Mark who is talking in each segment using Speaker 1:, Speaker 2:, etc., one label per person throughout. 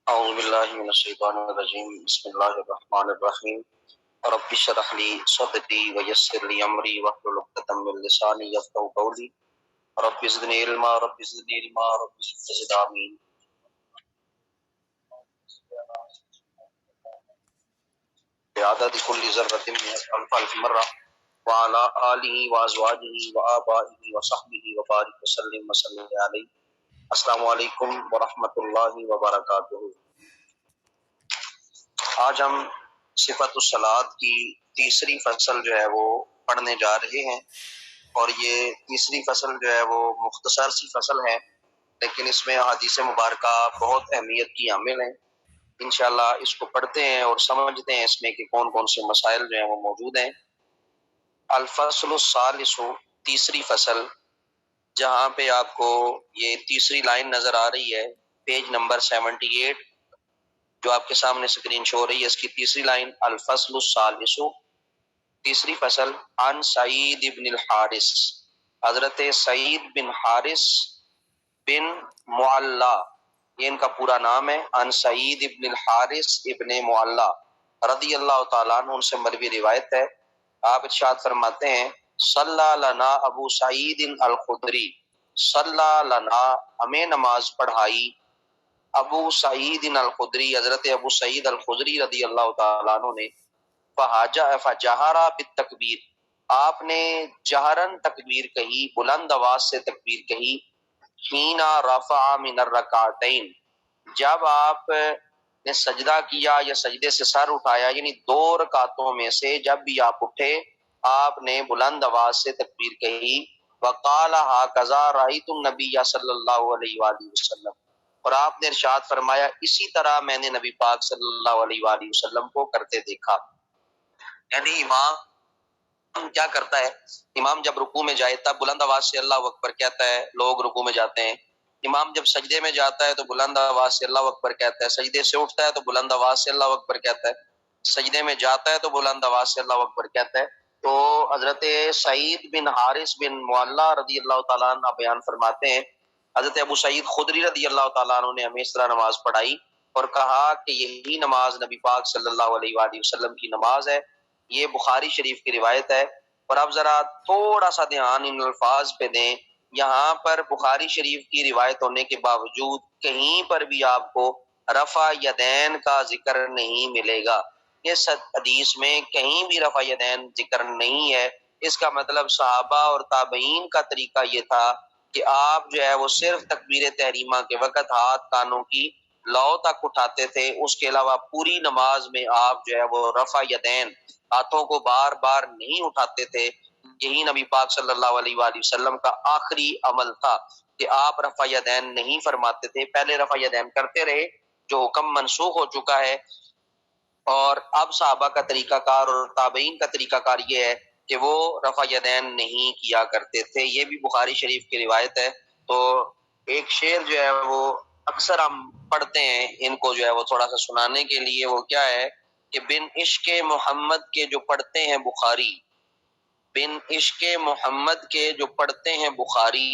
Speaker 1: اعوذ باللہ من الشیطان الرجیم بسم اللہ الرحمن الرحیم رب اشرح لی صدری ویسر لی امری واحلل عقدۃ من لسانی یفقهوا قولی رب زدنی علما رب زدنی علما رب زدنی آمین بعدد کل ذرۃ الف الف مرہ وعلی آلہ وازواجہ وآبائہ وصحبہ وبارک وسلم وسلم علیہ۔ السلام علیکم ورحمۃ اللہ وبرکاتہ۔ آج ہم صفت الصلاۃ کی تیسری فصل جو ہے وہ پڑھنے جا رہے ہیں، اور یہ تیسری فصل جو ہے وہ مختصر سی فصل ہے، لیکن اس میں احادیث مبارکہ بہت اہمیت کی حامل ہیں۔ انشاءاللہ اس کو پڑھتے ہیں اور سمجھتے ہیں اس میں کہ کون کون سے مسائل جو ہیں وہ موجود ہیں۔ الفصل الثالث، تیسری فصل، جہاں پہ آپ کو یہ تیسری لائن نظر آ رہی ہے، پیج نمبر 78 جو آپ کے سامنے اسکرین شو ہو رہی ہے، اس کی تیسری لائن، الفصل الثالث، تیسری فصل، عن سعید بن الحارث، حضرت سعید بن حارث بن معلا، یہ ان کا پورا نام ہے، عن سعید بن الحارث ابن معلا رضی اللہ تعالیٰ عنہ، ان سے مروی روایت ہے۔ آپ ارشاد فرماتے ہیں، صلی لنا ابو سعید الخدری، صلی لنا، ہمیں نماز پڑھائی، ابو سعید الخدری، حضرت ابو سعید الخدری رضی اللہ تعالیٰ عنہ نے، فجہرا بالتکبیر، آپ نے جہرن تکبیر کہی، بلند آواز سے تکبیر کہی، حین رفع من الرکعتین، جب آپ نے سجدہ کیا یا سجدے سے سر اٹھایا، یعنی 2 رکعتوں میں سے جب بھی آپ اٹھے آپ نے بلند آواز سے تکبیر کہی، وقال ہکذا رأیت النبی صلی اللہ علیہ وآلہ وسلم، اور آپ نے ارشاد فرمایا اسی طرح میں نے نبی پاک صلی اللہ علیہ وآلہ وسلم کو کرتے دیکھا۔ یعنی امام کیا کرتا ہے، امام جب رکوع میں جائے تب بلند آواز سے اللہ اکبر کہتا ہے، لوگ رکوع میں جاتے ہیں۔ امام جب سجدے میں جاتا ہے تو بلند آواز سے اللہ اکبر کہتا ہے، سجدے سے اٹھتا ہے تو بلند آواز سے اللہ اکبر کہتا ہے، سجدے میں جاتا ہے تو بلند آواز سے اللہ اکبر کہتا ہے۔ تو حضرت سعید بن حارث بن معلا رضی اللہ تعالیٰ عنہ بیان فرماتے ہیں، حضرت ابو سعید خدری رضی اللہ تعالیٰ عنہ نے ہمیں اس طرح نماز پڑھائی اور کہا کہ یہی نماز نبی پاک صلی اللہ علیہ وآلہ وسلم کی نماز ہے۔ یہ بخاری شریف کی روایت ہے، اور اب ذرا تھوڑا سا دھیان ان الفاظ پہ دیں، یہاں پر بخاری شریف کی روایت ہونے کے باوجود کہیں پر بھی آپ کو رفع یدین کا ذکر نہیں ملے گا۔ اس حدیث میں کہیں بھی رفع یدین ذکر نہیں ہے۔ اس کا مطلب صحابہ اور تابعین کا طریقہ یہ تھا کہ آپ جو ہے وہ صرف تکبیر تحریمہ کے وقت ہاتھ کانوں کی لو تک اٹھاتے تھے، اس کے علاوہ پوری نماز میں آپ جو ہے وہ رفع یدین، ہاتھوں کو بار بار نہیں اٹھاتے تھے۔ یہی نبی پاک صلی اللہ علیہ وآلہ وسلم کا آخری عمل تھا کہ آپ رفع یدین نہیں فرماتے تھے، پہلے رفع یدین کرتے رہے، جو حکم منسوخ ہو چکا ہے، اور اب صحابہ کا طریقہ کار اور تابعین کا طریقہ کار یہ ہے کہ وہ رفع یدین نہیں کیا کرتے تھے۔ یہ بھی بخاری شریف کی روایت ہے۔ تو ایک شعر جو ہے وہ اکثر ہم پڑھتے ہیں، ان کو جو ہے وہ تھوڑا سا سنانے کے لیے، وہ کیا ہے کہ بن عشق محمد کے جو پڑھتے ہیں بخاری، بن عشق محمد کے جو پڑھتے ہیں بخاری،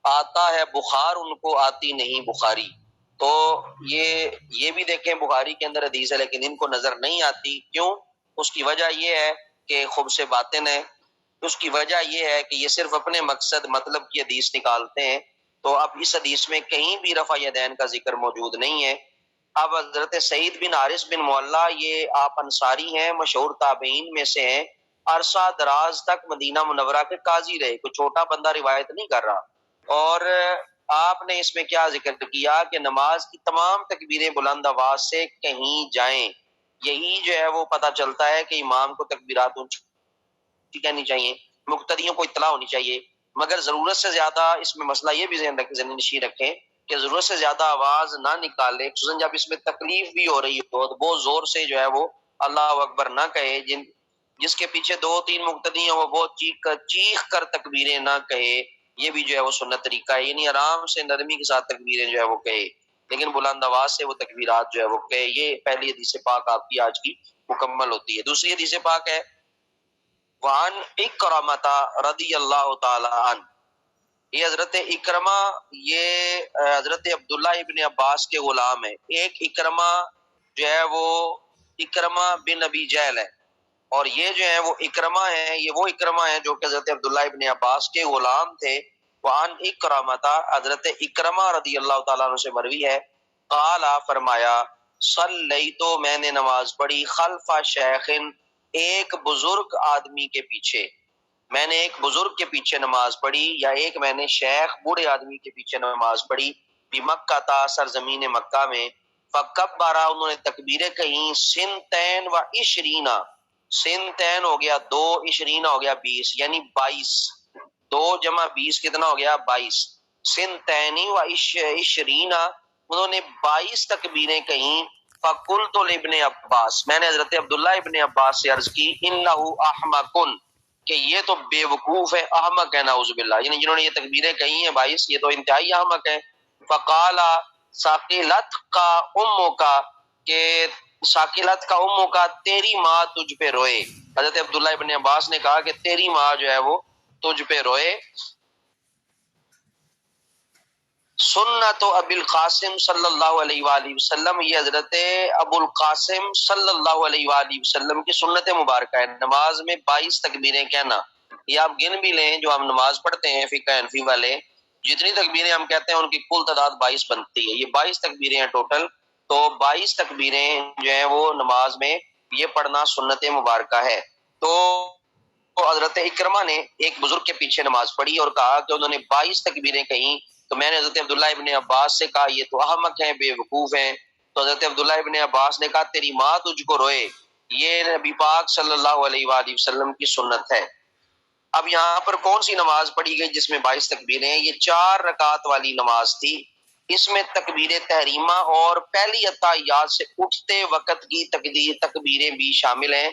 Speaker 1: آتا ہے بخار ان کو آتی نہیں بخاری۔ تو یہ بھی دیکھیں بخاری کے اندر حدیث ہے لیکن ان کو نظر نہیں آتی، کیوں؟ اس کی وجہ یہ ہے کہ خبث باطن ہے، اس کی وجہ یہ ہے کہ یہ صرف اپنے مقصد مطلب کی حدیث نکالتے ہیں۔ تو اب اس حدیث میں کہیں بھی رفع یدین کا ذکر موجود نہیں ہے۔ اب حضرت سعید بن حارث بن معلا، یہ آپ انصاری ہیں، مشہور تابعین میں سے ہیں، عرصہ دراز تک مدینہ منورہ کے قاضی رہے، کوئی چھوٹا بندہ روایت نہیں کر رہا۔ اور آپ نے اس میں کیا ذکر کیا کہ نماز کی تمام تکبیریں بلند آواز سے کہیں جائیں۔ یہی جو ہے وہ پتہ چلتا ہے کہ امام کو تکبیرات اونچی کہنی چاہیے، مقتدیوں کو اطلاع ہونی چاہیے، مگر ضرورت سے زیادہ اس میں مسئلہ یہ بھی ذہن نشین رکھیں کہ ضرورت سے زیادہ آواز نہ نکالے، خصوصاً جب اس میں تکلیف بھی ہو رہی ہو تو بہت زور سے جو ہے وہ اللہ اکبر نہ کہے، جس کے پیچھے 2-3 مقتدی ہیں وہ بہت چیخ کر تکبیریں نہ کہے، یہ بھی جو ہے وہ سنت طریقہ ہے، یعنی آرام سے نرمی کے ساتھ تکبیریں جو ہے وہ کہے، لیکن بلند آواز سے وہ تکبیرات جو ہے وہ کہے۔ یہ پہلی حدیث پاک آپ کی آج کی مکمل ہوتی ہے۔ دوسری حدیث پاک ہے وعن اکرمۃ رضی اللہ تعالی عنہ، یہ حضرت اکرمہ، یہ حضرت عبداللہ ابن عباس کے غلام ہیں۔ ایک اکرمہ جو ہے وہ اکرمہ بن ابی جہل ہے، اور یہ جو ہے وہ اکرمہ ہیں، یہ وہ اکرمہ ہیں جو کہ حضرت عبداللہ ابن عباس کے غلام تھے۔ وعن اکرمہ، حضرت اکرمہ رضی اللہ تعالیٰ عنہ سے مروی ہے، قال فرمایا صلیت، میں نے نماز پڑھی، خلف شیخ، ایک بزرگ آدمی کے پیچھے، میں نے ایک بزرگ کے پیچھے نماز پڑھی، یا ایک میں نے شیخ بوڑھے آدمی کے پیچھے نماز پڑھی، بمکہ تا، سرزمین مکہ میں، فکبرا، انہوں نے تکبیریں کہیں، سنتین و عشرین، سنتین ہو گیا 2، عشرین ہو گیا 20، یعنی 22، 2 جمع 20 کتنا ہو گیا 22، سنتینی و عشرین، انہوں نے 22 تکبیریں کہیں۔ فقلت لابن عباس، میں نے حضرت عبداللہ ابن عباس سے عرض کی، انہ احمق، کہ یہ تو بے وقوف ہے، احمق ہے، نعوذ باللہ، یعنی جنہوں نے یہ تکبیریں کہی ہیں 22، یہ تو انتہائی احمق ہے۔ فقال ثقلت کا امو کا، کہ ثقلت کا امو کا، تیری ماں تجھ پہ روئے۔ حضرت عبداللہ ابن عباس نے کہا کہ تیری ماں جو ہے وہ تجھ پہ روئے۔ سنت ابی القاسم صلی اللہ علیہ وآلہ وسلم، یہ حضرت ابو القاسم صلی اللہ علیہ وآلہ وسلم کی سنت مبارکہ ہے، نماز میں 22 تکبیریں کہنا۔ یہ آپ گن بھی لیں، جو ہم نماز پڑھتے ہیں فقہ حنفی والے، جتنی تکبیریں ہم کہتے ہیں ان کی کل تعداد 22 بنتی ہے، یہ 22 تکبیریں ہیں ٹوٹل، تو 22 تکبیریں جو ہیں وہ نماز میں یہ پڑھنا سنت مبارکہ ہے۔ تو حضرت اکرمہ نے ایک بزرگ کے پیچھے نماز پڑھی اور کہا کہ انہوں نے 22 تکبیریں کہیں، تو میں نے حضرت عبداللہ ابن عباس سے کہا یہ تو احمق ہیں، بے وقوف ہیں۔ تو حضرت عبداللہ ابن عباس نے کہا تیری ماں تجھ کو روئے، یہ نبی پاک صلی اللہ علیہ وآلہ وسلم کی سنت ہے۔ اب یہاں پر کون سی نماز پڑھی گئی جس میں 22 تکبیریں ہیں؟ یہ 4 رکعت والی نماز تھی، اس میں تکبیر تحریمہ اور پہلی اتحیات سے اٹھتے وقت کی تکبیریں بھی شامل ہیں،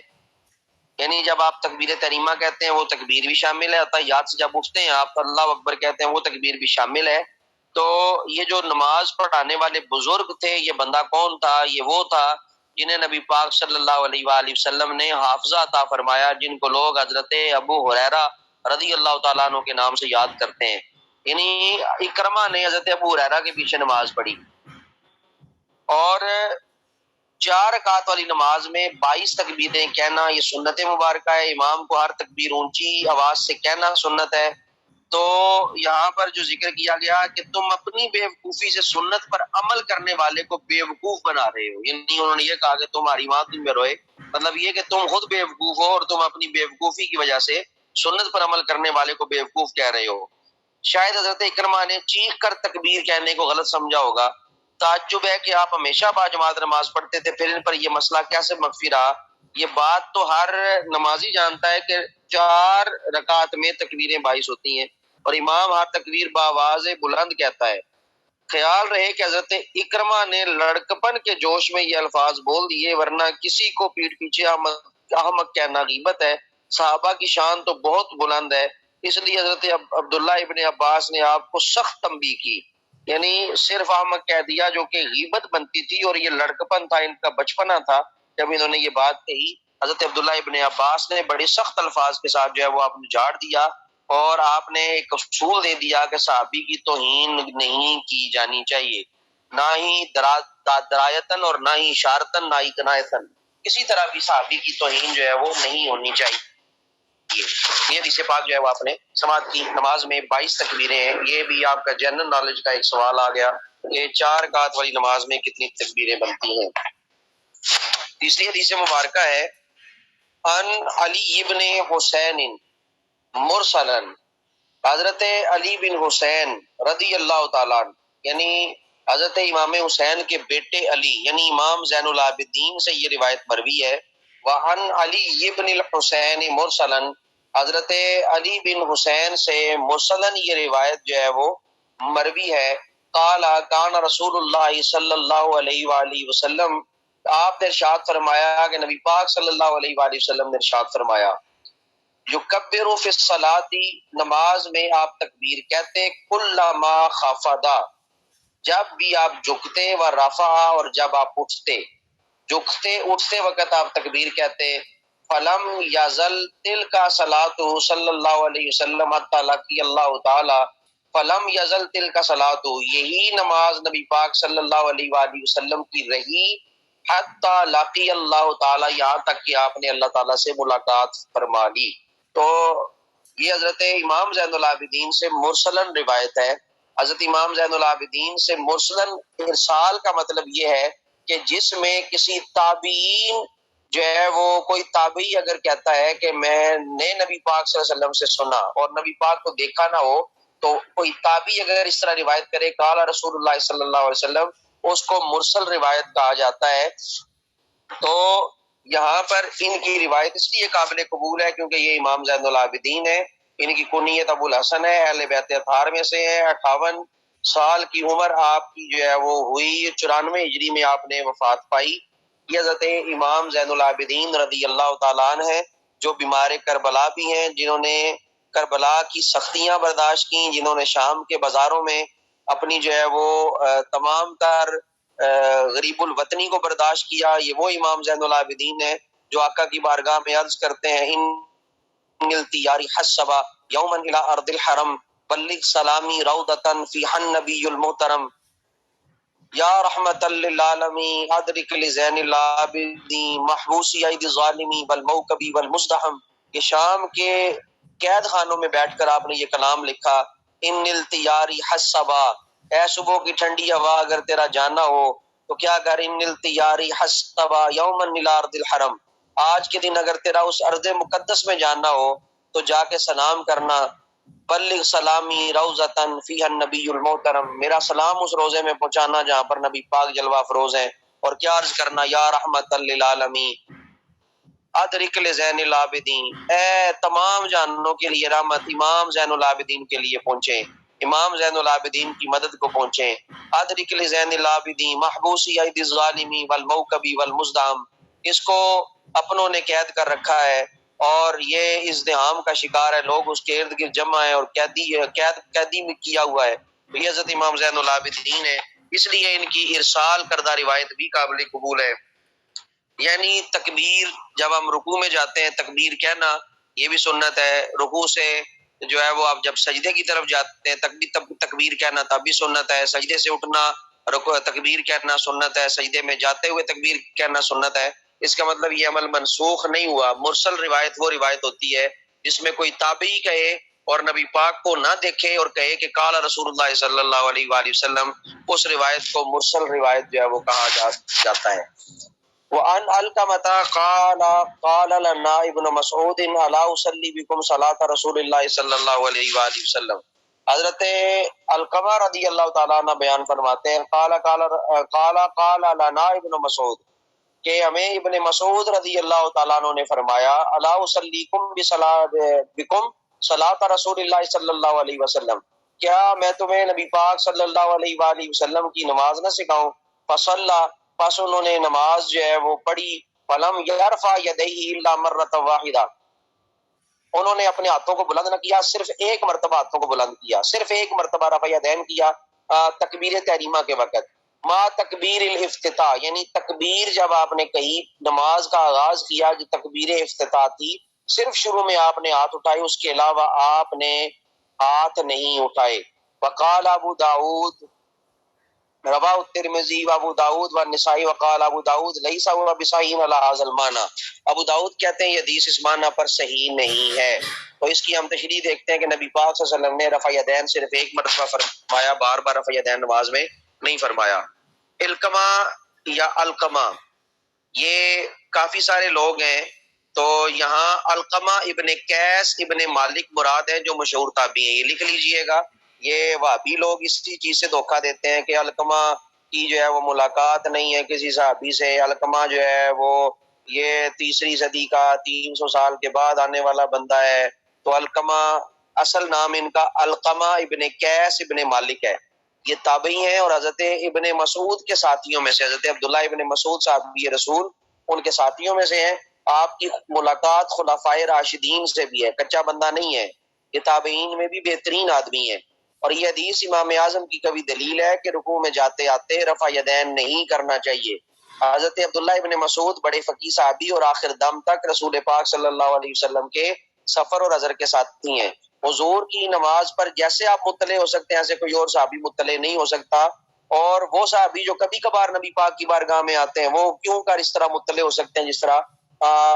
Speaker 1: یعنی جب آپ تکبیر تحریمہ کہتے ہیں وہ تکبیر بھی شامل ہے، اتحیات سے جب اٹھتے ہیں آپ اللہ اکبر کہتے ہیں وہ تکبیر بھی شامل ہے۔ تو یہ جو نماز پڑھانے والے بزرگ تھے، یہ بندہ کون تھا؟ یہ وہ تھا جنہیں نبی پاک صلی اللہ علیہ وآلہ وسلم نے حافظہ عطا فرمایا، جن کو لوگ حضرت ابو ہریرہ رضی اللہ تعالیٰ عنہ کے نام سے یاد کرتے ہیں۔ یعنی اکرمہ نے حضرت ابو ہریرہ کے پیچھے نماز پڑھی، اور 4 رکعت والی نماز میں 22 تکبیریں کہنا یہ سنت مبارکہ ہے، امام کو ہر تکبیر اونچی آواز سے کہنا سنت ہے۔ تو یہاں پر جو ذکر کیا گیا کہ تم اپنی بے وقوفی سے سنت پر عمل کرنے والے کو بے وقوف بنا رہے ہو، یعنی انہوں نے یہ کہا کہ تمہاری ماں تم میں روئے، مطلب یہ کہ تم خود بے وقوف ہو اور تم اپنی بے وقوفی کی وجہ سے سنت پر عمل کرنے والے کو بے وقوف کہہ رہے ہو۔ شاید حضرت اکرمہ نے چیخ کر تکبیر کہنے کو غلط سمجھا ہوگا۔ تعجب ہے کہ آپ ہمیشہ با جماعت نماز پڑھتے تھے، پھر ان پر یہ مسئلہ کیسے مخفی رہا؟ یہ بات تو ہر نمازی جانتا ہے کہ 4 رکعت میں تکبیریں 22 ہوتی ہیں، اور امام ہر تکبیر بآواز بلند کہتا ہے۔ خیال رہے کہ حضرت اکرمہ نے لڑکپن کے جوش میں یہ الفاظ بول دیے، ورنہ کسی کو پیٹھ پیچھے احمق کہنا غیبت ہے۔ صحابہ کی شان تو بہت بلند ہے، اس لیے حضرت عبداللہ ابن عباس نے آپ کو سخت تنبیہ کی، یعنی صرف احمق کہہ دیا جو کہ غیبت بنتی تھی، اور یہ لڑکپن تھا، ان کا بچپنا تھا جب انہوں نے یہ بات کہی۔ حضرت عبداللہ ابن عباس نے بڑے سخت الفاظ کے ساتھ جو ہے وہ آپ نے جھاڑ دیا، اور آپ نے ایک اصول دے دیا کہ صحابی کی توہین نہیں کی جانی چاہیے، نہ ہی درایتن اور نہ ہی اشارتن، نہ ہی کنایتن، کسی طرح بھی صحابی کی توہین جو ہے وہ نہیں ہونی چاہیے۔ یہ حدیث پاک جو ہے وہ آپ نے سماعت کی۔ نماز میں 22 تکبیریں ہیں، یہ بھی آپ کا جنرل نالج کا ایک سوال آ گیا کہ 4 رکعت والی نماز میں کتنی تکبیریں بنتی ہیں۔ تیسری حدیث مبارکہ ہے ان علی ابن حسین مرسلن، حضرت علی بن حسین رضی اللہ تعالیٰ عنہ، یعنی حضرت امام حسین کے بیٹے علی، یعنی امام زین العابدین سے یہ روایت مروی ہے۔ وعن علی ابن الحسین مرسلن، حضرت علی بن حسین سے مرسلن یہ روایت جو ہے وہ مروی ہے۔ قال کان رسول اللہ صلی اللہ علیہ وآلہ وسلم، آپ نے ارشاد فرمایا کہ نبی پاک صلی اللہ علیہ وآلہ وسلم نے ارشاد فرمایا، یکبر فی الصلاۃ، نماز میں آپ تکبیر کہتے، کلما خفضا، جب بھی آپ جھکتے، و رفع، اور جب آپ اٹھتے، جھکتے اٹھتے وقت آپ تکبیر کہتے۔ فلم یزل تلک صلاۃ صلی اللہ علیہ وسلم حتی لقی اللہ تعالی، فلم یزل تلک صلاۃ، یہی نماز نبی پاک صلی اللہ علیہ وآلہ وسلم کی رہی حتی لقی اللہ تعالی، یہاں تک کہ آپ نے اللہ تعالیٰ سے ملاقات فرما لی۔ تو یہ حضرت امام زین العابدین سے مرسلن روایت ہے۔ حضرت امام زین العابدین سے مرسلن ارسال کا مطلب یہ ہے کہ جس میں کسی تابعین جو ہے وہ کوئی تابعی اگر کہتا ہے کہ میں نے نبی پاک صلی اللہ علیہ وسلم سے سنا اور نبی پاک کو دیکھا نہ ہو، تو کوئی تابعی اگر اس طرح روایت کرے قال رسول اللہ صلی اللہ علیہ وسلم، اس کو مرسل روایت کہا جاتا ہے۔ تو یہاں پر ان کی روایت اس لیے قابل قبول ہے کیونکہ یہ امام زین العابدین ہے، ان کی کنیت ابو الحسن ہے، اہل بیت اطہار میں سے ہے، 58 سال کی عمر آپ کی جو ہے وہ ہوئی، 94 ہجری میں آپ نے وفات پائی۔ یہ حضرت امام زین العابدین رضی اللہ تعالیٰ عنہ ہیں جو بیمار کربلا بھی ہیں، جنہوں نے کربلا کی سختیاں برداشت کی، جنہوں نے شام کے بازاروں میں اپنی جو ہے وہ تمام تر غریب الوطنی کو برداشت کیا۔ یہ وہ امام زین العابدین ہیں جو آقا کی بارگاہ میں عرض کرتے ہیں ان التیاری حسبا یوما الى ارض الحرم بلغ سلامی روضتن فی النبی المحترم یا رحمت للعالمین ادرک لزین العابدین محبوسی عید الظالمی والموکبی والمزدحم۔ کہ شام کے قید خانوں میں بیٹھ کر آپ نے یہ کلام لکھا، ان التیاری حسبا، اے صبح کی ٹھنڈی ہوا اگر تیرا جانا ہو تو کیا کر، ان التیاری حسبا یوما الى ارض الحرم، آج کے دن اگر تیرا اس ارض مقدس میں جانا ہو تو جا کے سلام کرنا، بلغ سلامی روضتن فیہا النبی المحترم، میرا سلام اس روزے میں پہنچانا جہاں پر نبی پاک جلوہ افروز ہیں، اور کیا عرض کرنا، یا رحمت للعالمین ادرک لزین العابدین، اے تمام جہانوں کے لیے رحمت امام زین العابدین کے لیے پہنچیں، امام زین العابدین کی مدد کو پہنچیں، ادرک لزین العابدین محبوسی عید الظالمی والموکبی والمزدحم، اس کو اپنوں نے قید کر رکھا ہے اور یہ ازدحام کا شکار ہے، لوگ اس کے ارد گرد جمع ہیں اور قیدی میں کیا ہوا ہے۔ تو یہ حضرت امام زین العابدین ہے، اس لیے ان کی ارسال کردہ روایت بھی قابل قبول ہے۔ یعنی تکبیر، جب ہم رکوع میں جاتے ہیں تکبیر کہنا یہ بھی سنت ہے، رکوع سے جو ہے وہ آپ جب سجدے کی طرف جاتے ہیں تکبیر کہنا تب بھی سنت ہے، سجدے سے اٹھنا تکبیر کہنا سنت ہے، سجدے میں جاتے ہوئے تکبیر کہنا سنت ہے۔ اس کا مطلب یہ عمل منسوخ نہیں ہوا۔ مرسل روایت وہ روایت ہوتی ہے جس میں کوئی تابعی کہے اور نبی پاک کو نہ دیکھے اور کہے کہ قال رسول اللہ صلی اللہ علیہ وآلہ وسلم، اس روایت کو مرسل روایت جو ہے وہ کہا جاتا ہے۔ وَأَنْ عَلْقَمَةَ قَالَ لَنَا ابن مسعود الا اصلی بكم صلاۃ رسول اللہ صلی اللہ علیہ وآلہ وسلم۔ حضرت علقمہ رضی اللہ تعالیٰ عنہ بیان فرماتے ہیں قال لنا ابن مسعود، کہ ہمیں ابن مسعود رضی اللہ تعالیٰ عنہ نے فرمایا، الا اصلیکم بكم صلاۃ رسول اللہ صلی اللہ علیہ وسلم، کیا میں تمہیں نبی پاک صلی اللہ علیہ وآلہ وسلم کی نماز نہ سکھاؤں؟ فصلی، پس انہوں نے نماز جو ہے وہ پڑھی، فلم یرفع یدیہ الا مرۃ واحدہ، انہوں نے اپنے ہاتھوں کو بلند نہ کیا، صرف ایک مرتبہ ہاتھوں کو بلند کیا، صرف ایک مرتبہ رفع یدین کیا تکبیر تحریمہ کے وقت، ما تکبیر الافتتاح، یعنی تکبیر جب آپ نے کہی نماز کا آغاز کیا جو تکبیر افتتاح تھی، صرف شروع میں آپ نے ہاتھ اٹھائے، اس کے علاوہ آپ نے ہاتھ نہیں اٹھائے۔ وقال ابو داود رواہ الترمذی و ابو داود و النسائی وقال ابو داود لیس هو بصحیح علی هذا المعنی، ابو داود کہتے ہیں یہ حدیث اس معنی پر صحیح نہیں ہے۔ تو اس کی ہم تشریح دیکھتے ہیں کہ نبی پاک صلی اللہ علیہ وسلم نے رفع یدین صرف ایک مرتبہ فرمایا، بار بار رفع یدین نماز میں نہیں فرمایا۔ علقمہ یا علقمہ یہ کافی سارے لوگ ہیں، تو یہاں علقمہ ابن قیس ابن مالک مراد ہے جو مشہور تابعی ہیں، یہ لکھ لیجئے گا۔ یہ وہابی لوگ اسی چیز سے دھوکہ دیتے ہیں کہ علقمہ کی جو ہے وہ ملاقات نہیں ہے کسی صحابی سے، علقمہ جو ہے وہ یہ 3 صدی کا 300 سال کے بعد آنے والا بندہ ہے۔ تو علقمہ اصل نام ان کا علقمہ ابن قیس ابن مالک ہے، یہ تابعی ہیں اور حضرت ابن مسعود کے ساتھیوں میں سے، حضرت عبداللہ ابن مسعود صحابی رسول ان کے ساتھیوں میں سے ہیں۔ آپ کی ملاقات خلفائے راشدین سے بھی ہے، کچا بندہ نہیں ہے، یہ تابعین میں بھی بہترین آدمی ہے۔ اور یہ حدیث امام اعظم کی کبھی دلیل ہے کہ رکوع میں جاتے آتے رفع یدین نہیں کرنا چاہیے۔ حضرت عبداللہ ابن مسعود بڑے فقیہ صحابی اور آخر دم تک رسول پاک صلی اللہ علیہ وسلم کے سفر اور حضر کے ساتھی ہیں۔ حضور کی نماز پر جیسے آپ مطلع ہو سکتے ہیں ایسے کوئی اور صحابی مطلع نہیں ہو سکتا، اور وہ صحابی جو کبھی کبھار نبی پاک کی بارگاہ میں آتے ہیں وہ کیوں کر اس طرح مطلع ہو سکتے ہیں جس طرح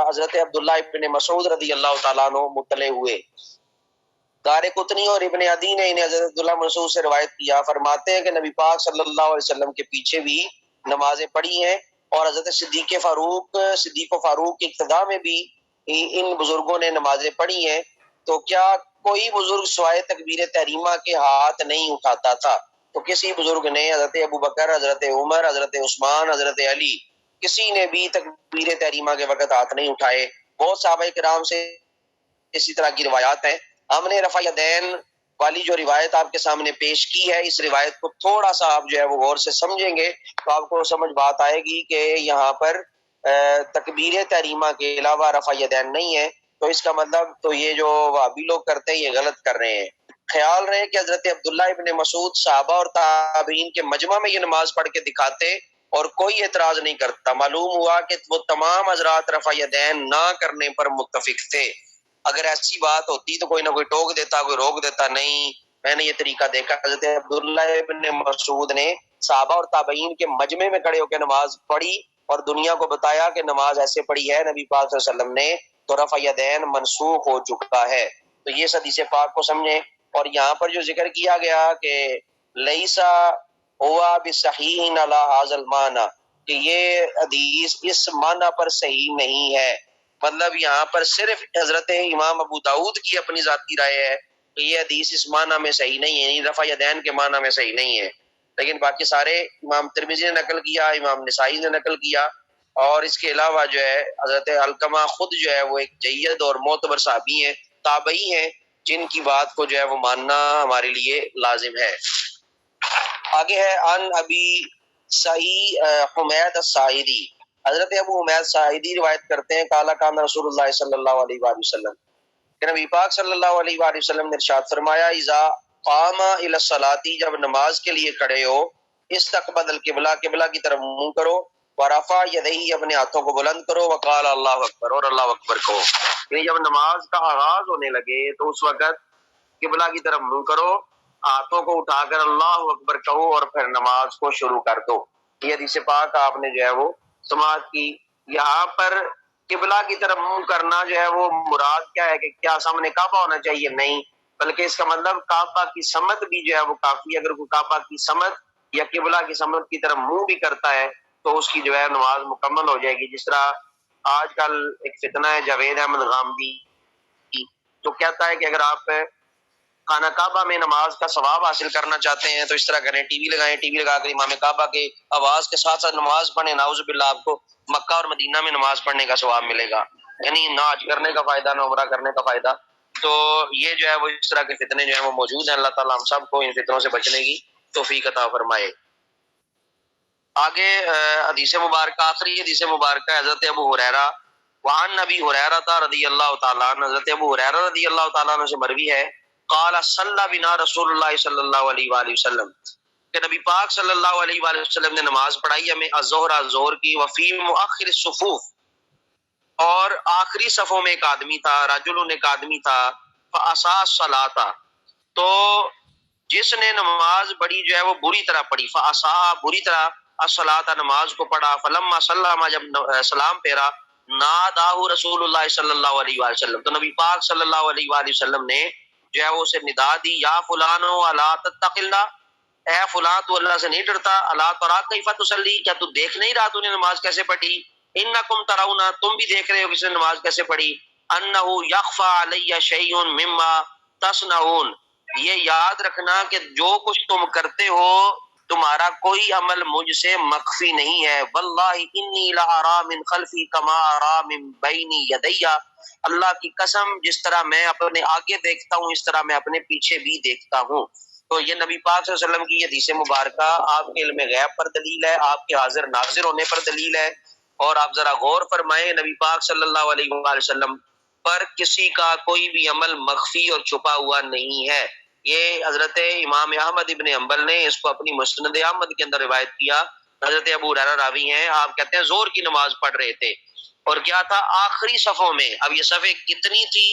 Speaker 1: حضرت عبداللہ ابن مسعود رضی اللہ تعالیٰ عنہ مطلع ہوئے۔ دارقطنی اور ابن عدی نے انہیں حضرت عبداللہ مسعود سے روایت کیا، فرماتے ہیں کہ نبی پاک صلی اللہ علیہ وسلم کے پیچھے بھی نمازیں پڑھی ہیں، اور حضرت صدیق و فاروق کی اقتداء میں بھی ان بزرگوں نے نمازیں پڑھی ہیں۔ تو کیا کوئی بزرگ سوائے تکبیر تحریمہ کے ہاتھ نہیں اٹھاتا تھا؟ تو کسی بزرگ نے، حضرت ابوبکر، حضرت عمر، حضرت عثمان، حضرت علی، کسی نے بھی تکبیر تحریمہ کے وقت ہاتھ نہیں اٹھائے۔ بہت صحابہ کرام سے اسی طرح کی روایات ہیں۔ ہم نے رفع یدین والی جو روایت آپ کے سامنے پیش کی ہے، اس روایت کو تھوڑا سا آپ جو ہے وہ غور سے سمجھیں گے تو آپ کو سمجھ بات آئے گی کہ یہاں پر تکبیر تحریمہ کے علاوہ رفع یدین نہیں ہے، تو اس کا مطلب تو یہ جو وہابی لوگ کرتے ہیں یہ غلط کر رہے ہیں۔ خیال رہے کہ حضرت عبداللہ ابن مسعود صحابہ اور تابعین کے مجمع میں یہ نماز پڑھ کے دکھاتے اور کوئی اعتراض نہیں کرتا۔ معلوم ہوا کہ وہ تمام حضرات رفع یدین نہ کرنے پر متفق تھے۔ اگر ایسی بات ہوتی تو کوئی نہ کوئی ٹوک دیتا، کوئی روک دیتا، نہیں میں نے یہ طریقہ دیکھا۔ حضرت عبداللہ ابن مسعود نے صحابہ اور تابعین کے مجمع میں کھڑے ہو کے نماز پڑھی اور دنیا کو بتایا کہ نماز ایسے پڑھی ہے نبی پاک صلی اللہ علیہ وسلم نے، تو رفع یدین منسوخ ہو چکا ہے۔ تو یہ حدیث پاک کو سمجھیں۔ اور یہاں پر جو ذکر کیا گیا کہ لیسا ہوا بصحیح علی ھذا المعنی، کہ یہ حدیث اس معنی پر صحیح نہیں ہے، مطلب یہاں پر صرف حضرت امام ابو داؤد کی اپنی ذاتی رائے ہے کہ یہ حدیث اس معنی میں صحیح نہیں ہے، یعنی رفع یدین کے معنی میں صحیح نہیں ہے، لیکن باقی سارے امام ترمذی نے نقل کیا، امام نسائی نے نقل کیا، اور اس کے علاوہ جو ہے حضرت علقمہ خود جو ہے وہ ایک جید اور معتبر صحابی ہیں، تابعی ہیں، جن کی بات کو جو ہے وہ ماننا ہمارے لیے لازم ہے۔ آگے ہے ان ابی سعید حمید الساعدی، حضرت ابو حمید ساعدی روایت کرتے ہیں قال کان رسول اللہ صلی اللہ علیہ وآلہ وسلم، کہ نبی پاک صلی اللہ علیہ وآلہ وسلم نے ارشاد فرمایا اذا قام الی الصلاۃ، جب نماز کے لیے کھڑے ہو، استقبل القبلہ، قبلہ کی طرف منہ کرو، ورفع یدیہ، اپنے ہاتھوں کو بلند کرو، وقال اللہ اکبر، اور اللہ اکبر کہو۔ یعنی جب نماز کا آغاز ہونے لگے تو اس وقت قبلہ کی طرف منہ کرو، ہاتھوں کو اٹھا کر اللہ اکبر کہو، اور پھر نماز کو شروع کر دو۔ یہ حدیث پاک آپ نے جو ہے وہ سماعت کی۔ یہاں پر قبلہ کی طرف منہ کرنا جو ہے وہ مراد کیا ہے کہ کیا سامنے کعبہ ہونا چاہیے؟ نہیں، بلکہ اس کا مطلب کعبہ کی سمت بھی جو ہے وہ کافی ہے۔ اگر کوئی کعبہ کی سمت یا قبلہ کی سمت کی طرف منہ بھی کرتا ہے تو اس کی جو ہے نماز مکمل ہو جائے گی۔ جس طرح آج کل ایک فتنہ ہے جاوید احمد غامدی کی، تو کہتا ہے کہ اگر آپ خانہ کعبہ میں نماز کا ثواب حاصل کرنا چاہتے ہیں تو اس طرح کریں، ٹی وی لگائیں، ٹی وی لگا کر امام کعبہ کے آواز کے ساتھ ساتھ نماز پڑھیں، نعوذ باللہ آپ کو مکہ اور مدینہ میں نماز پڑھنے کا ثواب ملے گا، یعنی نہ حج کرنے کا فائدہ نہ عمرہ کرنے کا فائدہ۔ تو یہ جو ہے وہ اس طرح کے فتنے جو ہیں وہ موجود ہیں، اللہ تعالیٰ ہم سب کو ان فتنوں سے بچنے کی توفیق عطا فرمائے۔ آگے حدیث مبارکہ، آخری حدیث مبارکہ حضرت ابو ہریرہ، وعن نبی ہریرہ رضی اللہ تعالیٰ عنہ، حضرت ابو ہریرہ رضی اللہ تعالیٰ عنہ سے مروی ہے قال صلی بنا رسول اللہ صلی اللہ علیہ وآلہ وسلم، کہ نبی پاک صلی اللہ علیہ وآلہ وسلم نے نماز پڑھائی ہمیں الظہر کی، وفی مؤخر الصفوف، اور آخری صفوں میں ایک آدمی تھا، رجل ایک آدمی تھا، فاساء الصلاۃ، تو جس نے نماز پڑھی جو ہے وہ بری طرح پڑھی، فاساء بری طرح، الصلاۃ نماز کو پڑھا، فلما سلم جب سلام پھیرا، ناداہ رسول اللہ صلی اللہ علیہ وآلہ وسلم، تو نبی پاک صلی اللہ علیہ وآلہ وسلم نے جو ہے وہ اسے ندا دی، یا فلان الا تتق اللہ، اے فلاں تو اللہ سے نہیں ڈرتا، الا ترى کیف تصلی، کیا تو دیکھ نہیں رہا تو نے نماز کیسے پڑھی، انکم ترون، تم بھی دیکھ رہے ہو کس نے نماز کیسے پڑھی، انہ یخفى علی شیء مما تصنعون، یہ یاد رکھنا کہ جو کچھ تم کرتے ہو تمہارا کوئی عمل مجھ سے مخفی نہیں ہے، واللہ انی لارا من خلفی کما ارا من بین یدی، اللہ کی قسم جس طرح میں اپنے آگے دیکھتا ہوں اس طرح میں اپنے پیچھے بھی دیکھتا ہوں۔ تو یہ نبی پاک صلی اللہ علیہ وسلم کی یہ حدیث مبارکہ آپ کے علم غیب پر دلیل ہے، آپ کے حاضر ناظر ہونے پر دلیل ہے، اور آپ ذرا غور فرمائیں نبی پاک صلی اللہ علیہ وآلہ وسلم پر کسی کا کوئی بھی عمل مخفی اور چھپا ہوا نہیں ہے۔ یہ حضرت امام احمد ابن حنبل نے اس کو اپنی مسند احمد کے اندر روایت کیا، حضرت ابو ہریرہ راوی ہیں، آپ کہتے ہیں زور کی نماز پڑھ رہے تھے، اور کیا تھا آخری صفوں میں، اب یہ صفیں کتنی تھی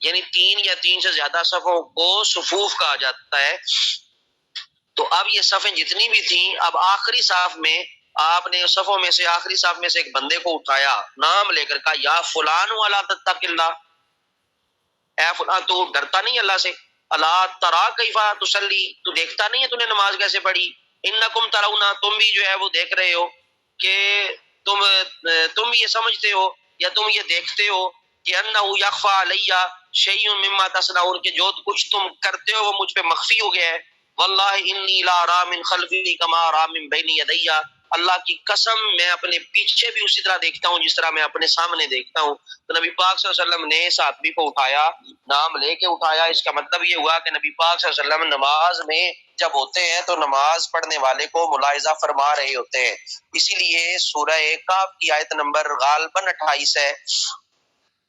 Speaker 1: یعنی 3 یا 3 سے زیادہ صفوں کو صفوف کہا جاتا ہے۔ تو اب یہ صفیں جتنی بھی تھیں، اب آخری صف میں آپ نے صفوں میں سے آخری صف میں سے ایک بندے کو اٹھایا، نام لے کر کہا یا فلان والا تتق اللہ، اے فلان تو ڈرتا نہیں اللہ سے، اللہ ترا کیفا تصلی، تو دیکھتا نہیں ہے تو نے نماز کیسے پڑھی، انکم ترونا، تم بھی جو ہے وہ دیکھ رہے ہو کہ تم یہ سمجھتے ہو یا تم یہ دیکھتے ہو کہ انہ یخفی علی شیء مما تصنعون، کہ جو کچھ تم کرتے ہو وہ مجھ پہ مخفی ہو گیا ہے، واللہ انی لا ارى من خلفی کما ارى من بین یدی، اللہ کی قسم میں اپنے پیچھے بھی اسی طرح دیکھتا ہوں جس طرح میں اپنے سامنے دیکھتا ہوں۔ تو نبی پاک صلی اللہ علیہ وسلم نے صحابی کو اٹھایا، نام لے کے اٹھایا، اس کا مطلب یہ ہوا کہ نبی پاک صلی اللہ علیہ وسلم نماز میں جب ہوتے ہیں تو نماز پڑھنے والے کو ملاحظہ فرما رہے ہوتے ہیں۔ اسی لیے سورہ کہف کی آیت نمبر غالباً 28 ہے،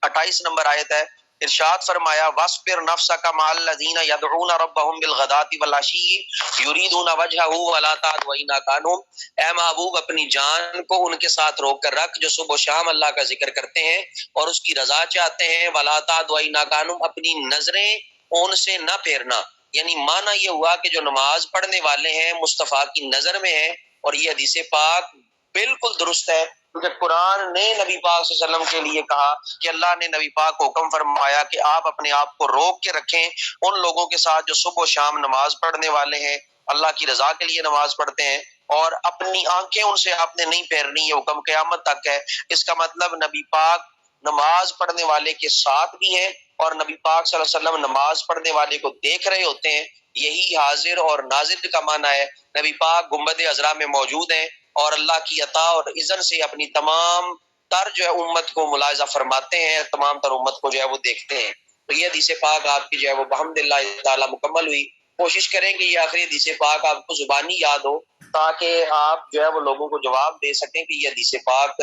Speaker 1: 28 نمبر آیت ہے، ارشاد فرمایا وَاصْبِرْ نَفْسَكَ مَعَ الَّذِينَ يَدْعُونَ رَبَّهُمْ بِالْغَدَاةِ وَالْعَشِيِّ يُرِيدُونَ وَجْهَهُ وَلَا تَعْدُ عَيْنَاكَ عَنْهُمْ، اے محبوب اپنی جان کو ان کے ساتھ روک کر رکھ جو صبح و شام اللہ کا ذکر کرتے ہیں اور اس کی رضا چاہتے ہیں، وَلَا تَعْدُ عَيْنَاكَ عَنْهُمْ، اپنی نظریں ان سے نہ پھیرنا، یعنی معنی یہ ہوا کہ جو نماز پڑھنے والے ہیں مصطفیٰ کی نظر میں ہیں، اور یہ حدیث پاک بالکل درست ہے، کیونکہ قرآن نے نبی پاک صلی اللہ علیہ وسلم کے لیے کہا کہ اللہ نے نبی پاک کو حکم فرمایا کہ آپ اپنے آپ کو روک کے رکھیں ان لوگوں کے ساتھ جو صبح و شام نماز پڑھنے والے ہیں، اللہ کی رضا کے لیے نماز پڑھتے ہیں، اور اپنی آنکھیں ان سے آپ نے نہیں پھیرنی، یہ حکم قیامت تک ہے۔ اس کا مطلب نبی پاک نماز پڑھنے والے کے ساتھ بھی ہیں، اور نبی پاک صلی اللہ علیہ وسلم نماز پڑھنے والے کو دیکھ رہے ہوتے ہیں، یہی حاضر اور ناظر کا معنی ہے۔ نبی پاک گنبد عذرا میں موجود ہیں اور اللہ کی عطا اور اذن سے اپنی تمام تر جو ہے امت کو ملاحظہ فرماتے ہیں، تمام تر امت کو جو ہے وہ دیکھتے ہیں۔ تو یہ حدیث پاک آپ کی جو ہے وہ بحمداللہ تعالی مکمل ہوئی۔ کوشش کریں کہ یہ آخری حدیث پاک آپ کو زبانی یاد ہو تاکہ آپ جو ہے وہ لوگوں کو جواب دے سکیں کہ یہ حدیث پاک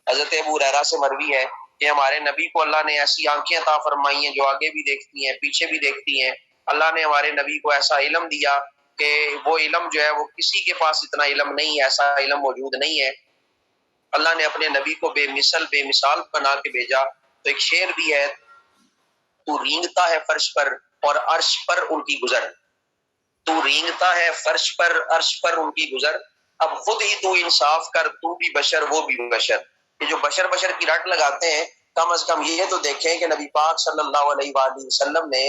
Speaker 1: حضرت ابو ہریرہ سے مروی ہے کہ ہمارے نبی کو اللہ نے ایسی آنکھیں عطا فرمائی ہیں جو آگے بھی دیکھتی ہیں پیچھے بھی دیکھتی ہیں۔ اللہ نے ہمارے نبی کو ایسا علم دیا کہ وہ علم جو ہے وہ کسی کے پاس اتنا علم نہیں ہے، ایسا علم موجود نہیں ہے۔ اللہ نے اپنے نبی کو بے مثال بنا کے بھیجا۔ تو ایک شعر بھی ہے، تو رینگتا ہے فرش پر اور عرش پر ان کی گزر، تو رینگتا ہے فرش پر عرش پر ان کی گزر، اب خود ہی تو انصاف کر، تو بھی بشر وہ بھی بشر۔ یہ جو بشر کی رٹ لگاتے ہیں، کم از کم یہ تو دیکھیں کہ نبی پاک صلی اللہ علیہ وآلہ وسلم نے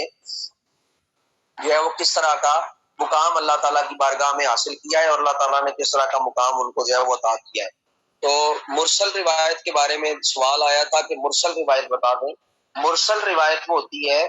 Speaker 1: جو ہے وہ کس طرح کا مقام اللہ تعالیٰ کی بارگاہ میں حاصل کیا ہے، اور اللہ تعالیٰ نے کس طرح کا مقام ان کو جو ہے وہ عطا کیا ہے۔ تو مرسل روایت کے بارے میں سوال آیا تھا کہ مرسل روایت بتا دیں۔ مرسل روایت وہ ہوتی ہے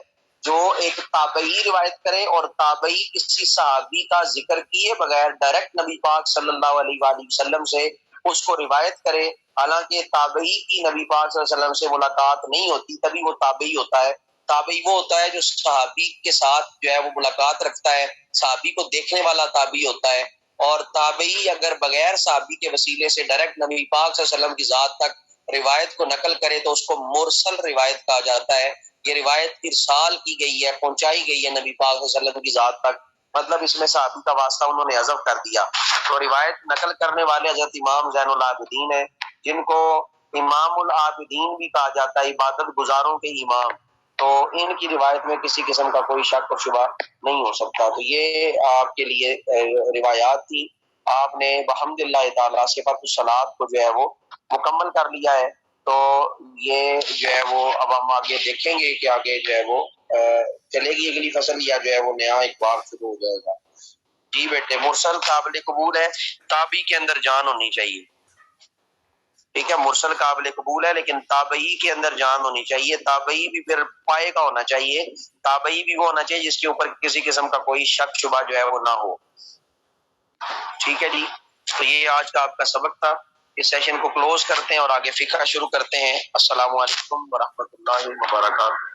Speaker 1: جو ایک تابعی روایت کرے اور تابعی کسی صحابی کا ذکر کیے بغیر ڈائریکٹ نبی پاک صلی اللہ علیہ وآلہ وسلم سے اس کو روایت کرے، حالانکہ تابعی کی نبی پاک صلی اللہ علیہ وسلم سے ملاقات نہیں ہوتی، تبھی وہ تابعی ہوتا ہے۔ تابعی وہ ہوتا ہے جو صحابی کے ساتھ جو ہے وہ ملاقات رکھتا ہے، صحابی کو دیکھنے والا تابعی ہوتا ہے، اور تابعی اگر بغیر صحابی کے وسیلے سے ڈائریکٹ نبی پاک صلی اللہ علیہ وسلم کی ذات تک روایت کو نقل کرے تو اس کو مرسل روایت کہا جاتا ہے۔ یہ روایت ارسال کی گئی ہے، پہنچائی گئی ہے نبی پاک صلی اللہ علیہ وسلم کی ذات تک، مطلب اس میں صحابی کا واسطہ انہوں نے حذف کر دیا۔ تو روایت نقل کرنے والے حضرت امام زین العابدین ہیں، جن کو امام العابدین بھی کہا جاتا ہے، عبادت گزاروں کے امام، تو ان کی روایت میں کسی قسم کا کوئی شک اور شبہ نہیں ہو سکتا۔ تو یہ آپ کے لیے روایات تھی، آپ نے بحمداللہ تعالیٰ صفات الصلاۃ کو جو ہے وہ مکمل کر لیا ہے۔ تو یہ جو ہے وہ اب ہم آگے دیکھیں گے کہ آگے جو ہے وہ چلے گی اگلی فصل یا جو ہے وہ نیا ایک باب شروع ہو جائے گا۔ جی بیٹے، مرسل قابل قبول ہے، تابعی کے اندر جان ہونی چاہیے، ٹھیک ہے، مرسل قابل قبول ہے لیکن تابعی کے اندر جان ہونی چاہیے، تابعی بھی پھر پائے کا ہونا چاہیے، تابعی بھی وہ ہونا چاہیے جس کے اوپر کسی قسم کا کوئی شک شبہ جو ہے وہ نہ ہو۔ ٹھیک ہے جی، تو یہ آج کا آپ کا سبق تھا۔ اس سیشن کو کلوز کرتے ہیں اور آگے فقہ شروع کرتے ہیں۔ السلام علیکم ورحمۃ اللہ وبرکاتہ۔